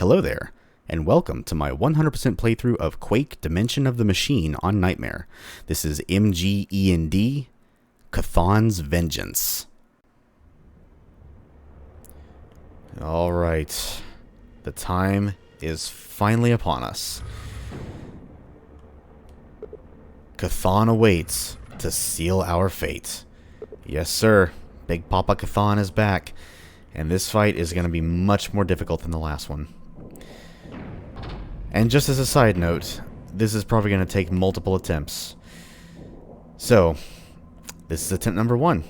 Hello there, and welcome to my 100% playthrough of Quake Dimension of the Machine on Nightmare. This is MGEND, Chthon's Vengeance. Alright, the time is finally upon us. Chthon awaits to seal our fate. Yes sir, Big Papa Chthon is back, and this fight is going to be much more difficult than the last one. And just as a side note, this is probably going to take multiple attempts. So, this is attempt number 1.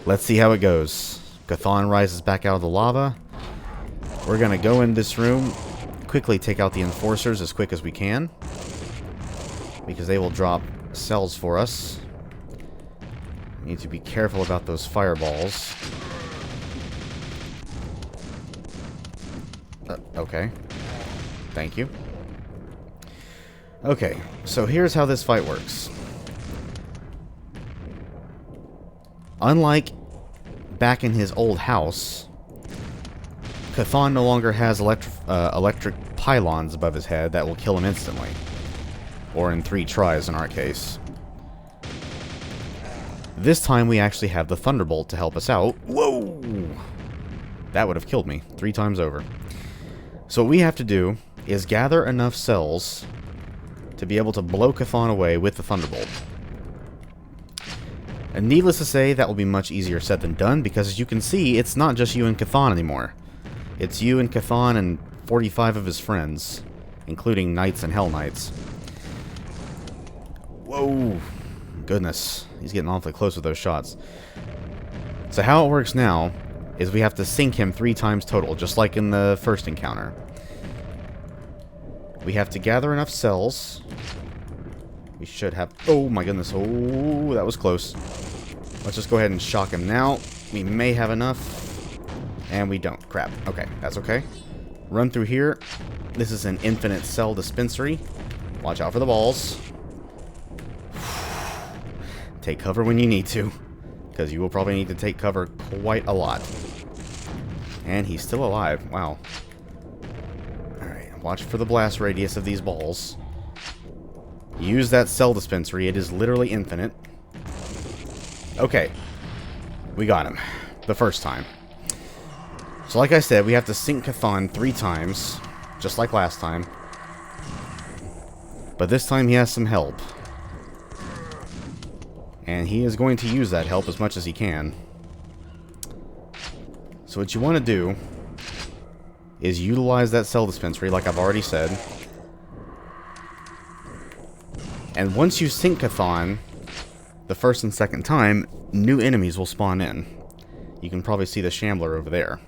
Let's see how it goes. Chthon rises back out of the lava. We're going to go in this room, quickly take out the enforcers as quick as we can, because they will drop cells for us. We need to be careful about those fireballs. Okay. Thank you. Okay, so here's how this fight works. Unlike back in his old house, Chthon no longer has electric pylons above his head that will kill him instantly. Or in 3 tries in our case. This time we actually have the Thunderbolt to help us out. Whoa! That would have killed me 3 times over. So what we have to do is gather enough cells to be able to blow Chthon away with the Thunderbolt. And needless to say, that will be much easier said than done, because as you can see, it's not just you and Chthon anymore. It's you and Chthon and 45 of his friends, including Knights and Hell Knights. Whoa! Goodness, he's getting awfully close with those shots. So how it works now is we have to sink him 3 times total, just like in the first encounter. We have to gather enough cells. We should have... Oh my goodness, oh, that was close. Let's just go ahead and shock him now. We may have enough. And we don't. Crap. Okay, that's okay. Run through here. This is an infinite cell dispensary. Watch out for the balls. Take cover when you need to, because you will probably need to take cover quite a lot. And he's still alive. Wow. Alright, watch for the blast radius of these balls. Use that cell dispensary. It is literally infinite. Okay. We got him. The first time. So like I said, we have to sink Chthon 3 times, just like last time. But this time he has some help. And he is going to use that help as much as he can. So what you want to do is utilize that cell dispensary, like I've already said. And once you sink Chthon the first and second time, new enemies will spawn in. You can probably see the Shambler over there.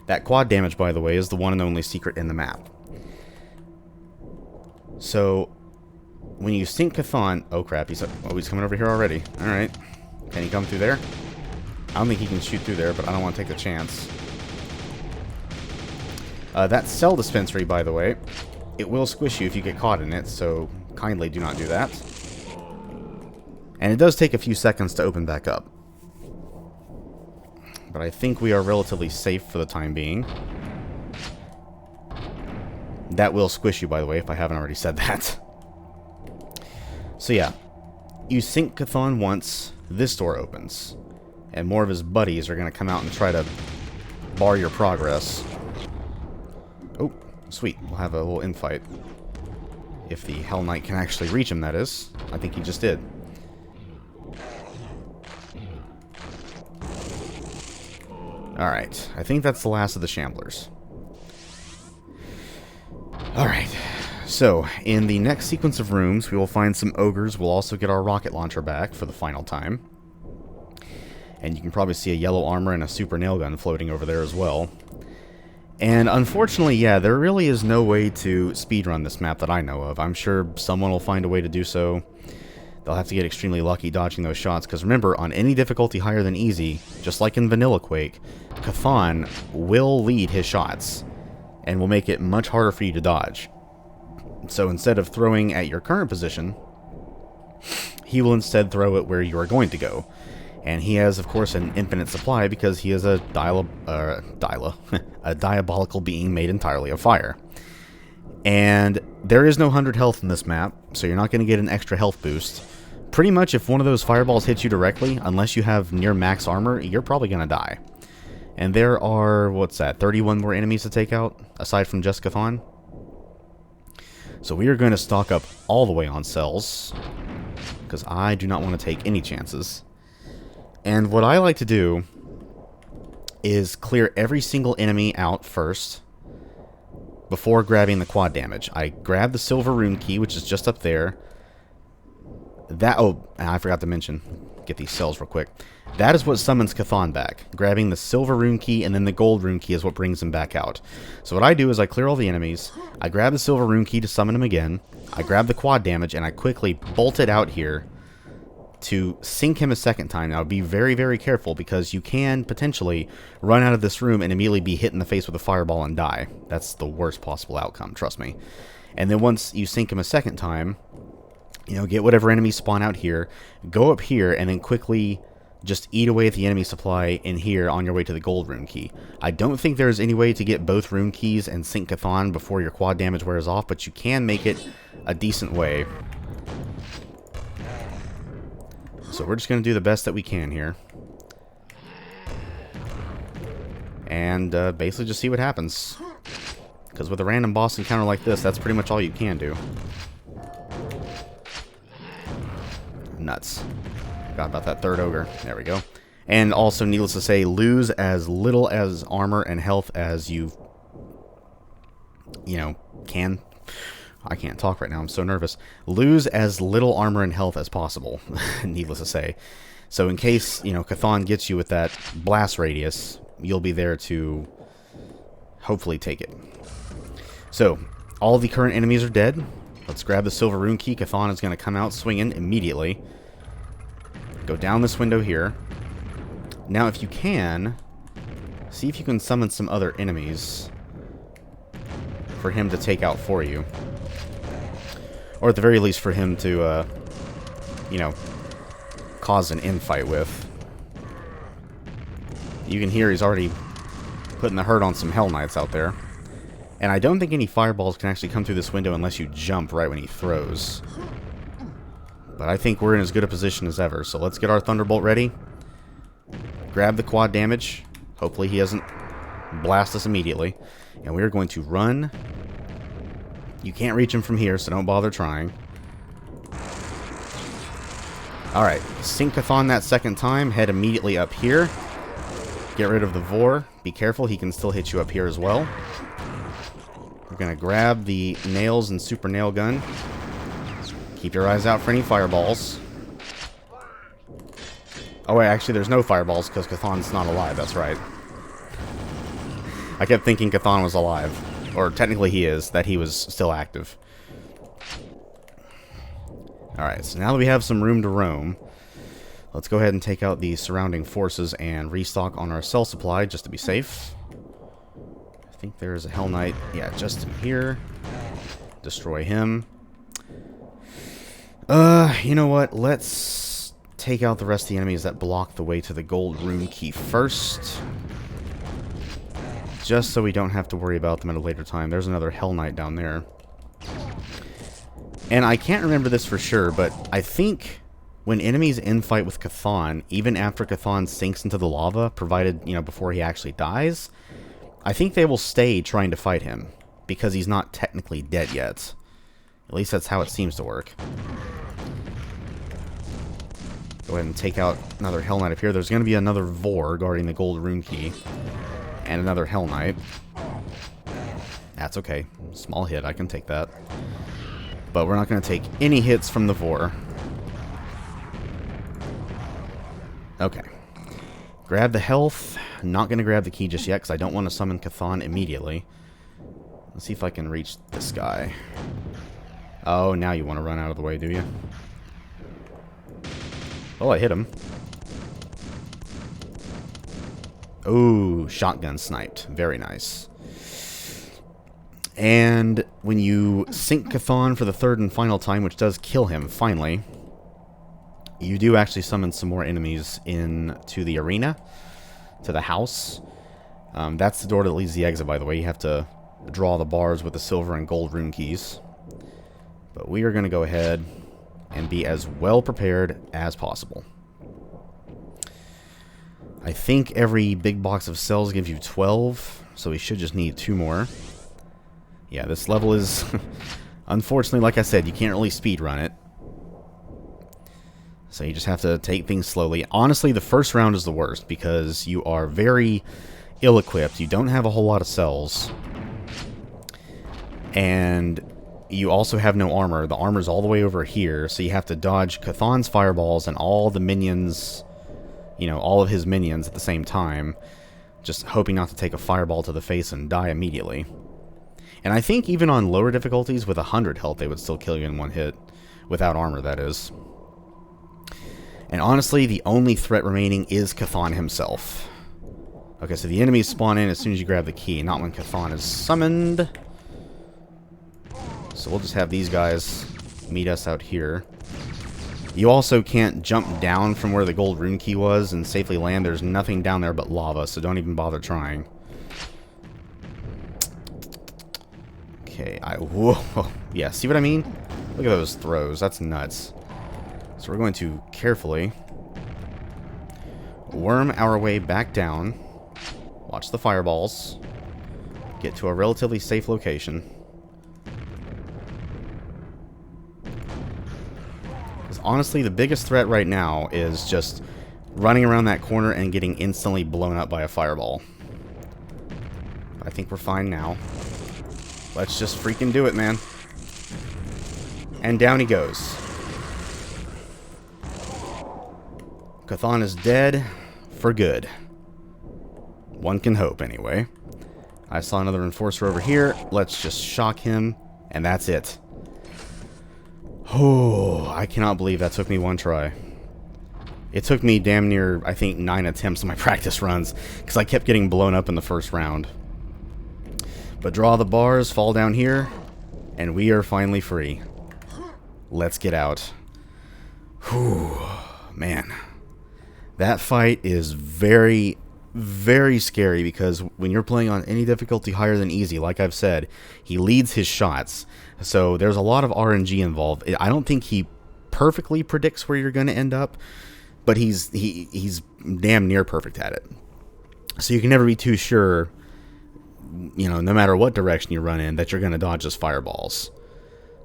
That quad damage, by the way, is the one and only secret in the map. So when you sink Chthon... Oh crap, he's coming over here already. Alright. Can he come through there? I don't think he can shoot through there, but I don't want to take the chance. That cell dispensary, by the way, it will squish you if you get caught in it, so kindly do not do that. And it does take a few seconds to open back up. But I think we are relatively safe for the time being. That will squish you, by the way, if I haven't already said that. So yeah, you sink Chthon once, this door opens, and more of his buddies are going to come out and try to bar your progress. Oh, sweet, we'll have a little infight. If the Hell Knight can actually reach him, that is. I think he just did. Alright, I think that's the last of the Shamblers. Alright. So, in the next sequence of rooms, we will find some ogres. We'll also get our rocket launcher back for the final time. And you can probably see a yellow armor and a super nail gun floating over there as well. And unfortunately, yeah, there really is no way to speedrun this map that I know of. I'm sure someone will find a way to do so. They'll have to get extremely lucky dodging those shots, because remember, on any difficulty higher than easy, just like in Vanilla Quake, Chthon will lead his shots, and will make it much harder for you to dodge. So instead of throwing at your current position, he will instead throw it where you are going to go. And he has, of course, an infinite supply because he is a a diabolical being made entirely of fire. And there is no 100 health in this map, so you're not going to get an extra health boost. Pretty much, if one of those fireballs hits you directly, unless you have near max armor, you're probably going to die. And there are, what's that, 31 more enemies to take out, aside from just Chthon? So we are going to stock up all the way on cells, because I do not want to take any chances. And what I like to do is clear every single enemy out first, before grabbing the quad damage. I grab the silver rune key, which is just up there. Oh, I forgot to mention. Get these cells real quick. That is what summons Chthon back. Grabbing the silver rune key and then the gold rune key is what brings him back out. So what I do is I clear all the enemies. I grab the silver rune key to summon him again. I grab the quad damage and I quickly bolt it out here to sink him a second time. Now be very, very careful because you can potentially run out of this room and immediately be hit in the face with a fireball and die. That's the worst possible outcome, trust me. And then once you sink him a second time, you know, get whatever enemies spawn out here, go up here, and then quickly just eat away at the enemy supply in here on your way to the gold rune key. I don't think there's any way to get both rune keys and sink Chthon before your quad damage wears off, but you can make it a decent way. So we're just going to do the best that we can here. And basically just see what happens. Because with a random boss encounter like this, that's pretty much all you can do. Nuts. Forgot about that third ogre. There we go. And also, needless to say, lose as little as armor and health as you can. I can't talk right now. I'm so nervous. Lose as little armor and health as possible, needless to say. So in case, Chthon gets you with that blast radius, you'll be there to hopefully take it. So, all the current enemies are dead. Let's grab the silver rune key. Chthon is going to come out swinging immediately. Go down this window here. Now, if you can, see if you can summon some other enemies for him to take out for you. Or at the very least for him to, cause an infight with. You can hear he's already putting the hurt on some Hell Knights out there. And I don't think any fireballs can actually come through this window unless you jump right when he throws. But I think we're in as good a position as ever. So let's get our Thunderbolt ready. Grab the quad damage. Hopefully he doesn't blast us immediately. And we're going to run. You can't reach him from here, so don't bother trying. Alright, sink Chthon that second time. Head immediately up here. Get rid of the Vor. Be careful, he can still hit you up here as well. We're going to grab the nails and super nail gun. Keep your eyes out for any fireballs. Oh wait, actually there's no fireballs because Chthon's not alive, that's right. I kept thinking Chthon was alive. Or technically he is, that he was still active. Alright, so now that we have some room to roam, let's go ahead and take out the surrounding forces and restock on our cell supply just to be safe. I think there's a Hell Knight, yeah, just in here. Destroy him. You know what? Let's take out the rest of the enemies that block the way to the gold rune key first. Just so we don't have to worry about them at a later time. There's another Hell Knight down there. And I can't remember this for sure, but I think when enemies infight with Chthon, even after Chthon sinks into the lava, provided, before he actually dies, I think they will stay trying to fight him, because he's not technically dead yet. At least that's how it seems to work. Go ahead and take out another Hell Knight up here. There's going to be another Vor guarding the gold rune key. And another Hell Knight. That's okay. Small hit, I can take that. But we're not going to take any hits from the Vor. Okay. Grab the health. Not going to grab the key just yet because I don't want to summon Chthon immediately. Let's see if I can reach this guy. Oh, now you want to run out of the way, do you? Oh, I hit him. Ooh, shotgun sniped. Very nice. And when you sink Chthon for the third and final time, which does kill him, finally, you do actually summon some more enemies into the arena, to the house. That's the door that leads to the exit, by the way. You have to draw the bars with the silver and gold rune keys. But we are going to go ahead and be as well prepared as possible. I think every big box of cells gives you 12, so we should just need 2 more. Yeah, this level is... unfortunately, like I said, you can't really speedrun it. So you just have to take things slowly. Honestly, the first round is the worst because you are very ill-equipped. You don't have a whole lot of cells. And you also have no armor. The armor's all the way over here, so you have to dodge Chthon's fireballs and all the minions, you know, all of his minions at the same time, just hoping not to take a fireball to the face and die immediately. And I think even on lower difficulties with 100 health, they would still kill you in one hit. Without armor, that is. And honestly, the only threat remaining is Chthon himself. Okay, so the enemies spawn in as soon as you grab the key, not when Chthon is summoned. So we'll just have these guys meet us out here. You also can't jump down from where the gold rune key was and safely land. There's nothing down there but lava, so don't even bother trying. Okay, whoa. Yeah, see what I mean? Look at those throws. That's nuts. So we're going to carefully worm our way back down. Watch the fireballs. Get to a relatively safe location. Because honestly, the biggest threat right now is just running around that corner and getting instantly blown up by a fireball. I think we're fine now. Let's just freaking do it, man. And down he goes. Chthon is dead for good. One can hope, anyway. I saw another enforcer over here. Let's just shock him, and that's it. Oh, I cannot believe that took me 1 try. It took me damn near, I think, 9 attempts on my practice runs, because I kept getting blown up in the first round. But draw the bars, fall down here, and we are finally free. Let's get out. Whew, man. That fight is very, very scary because when you're playing on any difficulty higher than easy, like I've said, he leads his shots. So there's a lot of RNG involved. I don't think he perfectly predicts where you're going to end up, but he's damn near perfect at it. So you can never be too sure, you know, no matter what direction you run in, that you're going to dodge his fireballs.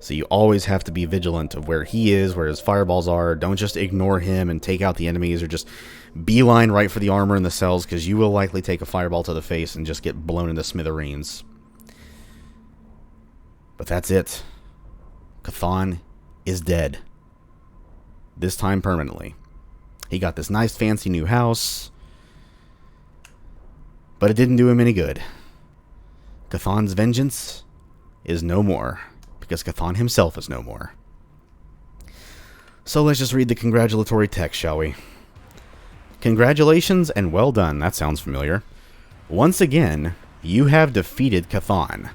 So you always have to be vigilant of where he is, where his fireballs are. Don't just ignore him and take out the enemies, or just beeline right for the armor and the cells, because you will likely take a fireball to the face and just get blown into smithereens. But that's it. Chthon is dead. This time permanently. He got this nice fancy new house, but it didn't do him any good. Chthon's vengeance is no more, because Chthon himself is no more. So let's just read the congratulatory text, shall we? Congratulations and well done. That sounds familiar. Once again, you have defeated Chthon,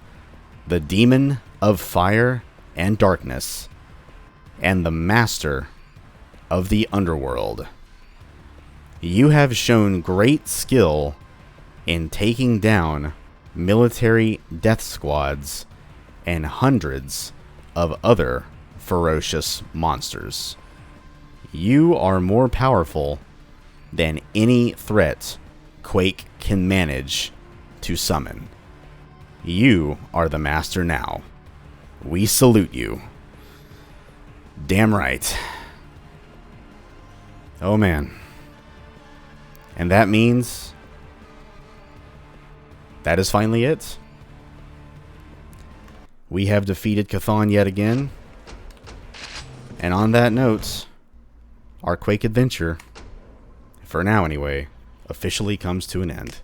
the demon of fire and darkness, and the master of the underworld. You have shown great skill in taking down military death squads and hundreds of other ferocious monsters. You are more powerful than any threat Quake can manage to summon. You are the master now. We salute you. Damn right. Oh man. And that means that is finally it. We have defeated Chthon yet again. And on that note, our Quake adventure, for now anyway, officially comes to an end.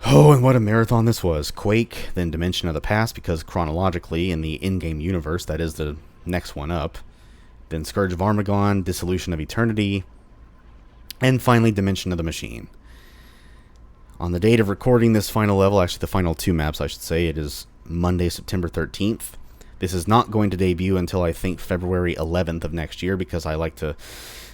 Oh, and what a marathon this was. Quake, then Dimension of the Past, because chronologically in the in-game universe, that is the next one up. Then Scourge of Armagon, Dissolution of Eternity, and finally Dimension of the Machine. On the date of recording this final level, actually the final 2 maps I should say, it is Monday, September 13th. This is not going to debut until I think February 11th of next year, because I like to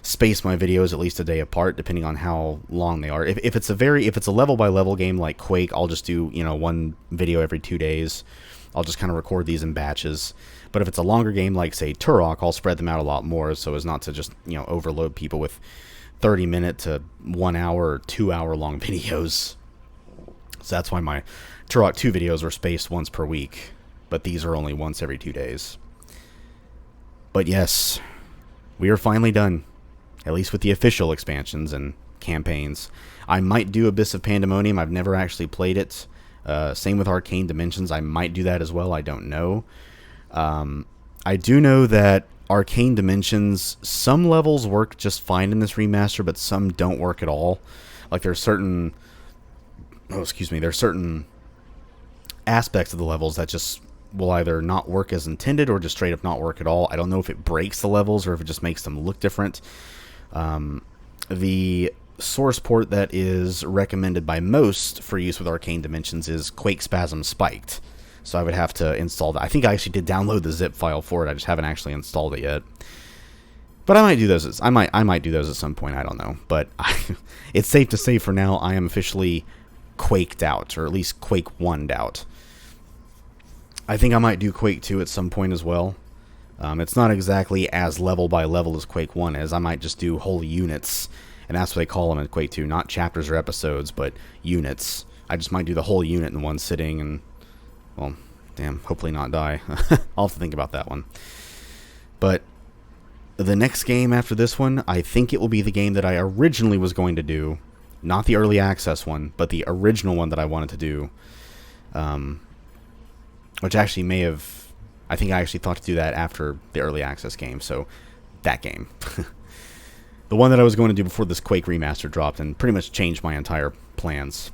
space my videos at least a day apart, depending on how long they are. If it's a level by level game like Quake, I'll just do, you know, one video every 2 days. I'll just kind of record these in batches. But if it's a longer game like, say, Turok, I'll spread them out a lot more, so as not to just, you know, overload people with 30-minute to 1 hour or 2 hour long videos. So that's why my Turok 2 videos are spaced once per week, but these are only once every 2 days. But yes, we are finally done, at least with the official expansions and campaigns. I might do Abyss of Pandemonium. I've never actually played it. Same with Arcane Dimensions. I might do that as well. I don't know. I do know that Arcane Dimensions, some levels work just fine in this remaster, but some don't work at all. Like there's certain aspects of the levels that just will either not work as intended or just straight up not work at all. I don't know if it breaks the levels or if it just makes them look different. The source port that is recommended by most for use with Arcane Dimensions is Quake Spasm Spiked. So I would have to install that. I think I actually did download the zip file for it. I just haven't actually installed it yet. But I might do those. I might do those at some point. I don't know. But it's safe to say for now I am officially Quaked out, or at least Quake 1'd out. I think I might do Quake 2 at some point as well. It's not exactly as level by level as Quake 1 is. I might just do whole units, and that's what they call them in Quake 2. Not chapters or episodes, but units. I just might do the whole unit in one sitting and, well, damn, hopefully not die. I'll have to think about that one. But the next game after this one, I think it will be the game that I originally was going to do. Not the early access one, but the original one that I wanted to do. Which actually may have... I think I actually thought to do that after the early access game, so that game. The one that I was going to do before this Quake remaster dropped and pretty much changed my entire plans.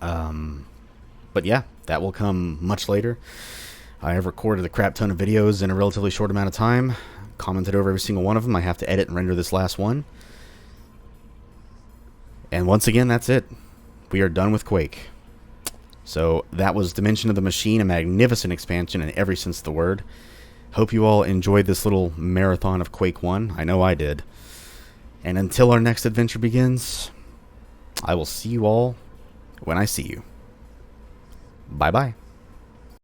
But yeah, that will come much later. I have recorded a crap ton of videos in a relatively short amount of time. Commented over every single one of them. I have to edit and render this last one. And once again, that's it. We are done with Quake. So that was Dimension of the Machine, a magnificent expansion in every sense of the word. Hope you all enjoyed this little marathon of Quake 1. I know I did. And until our next adventure begins, I will see you all when I see you. Bye-bye.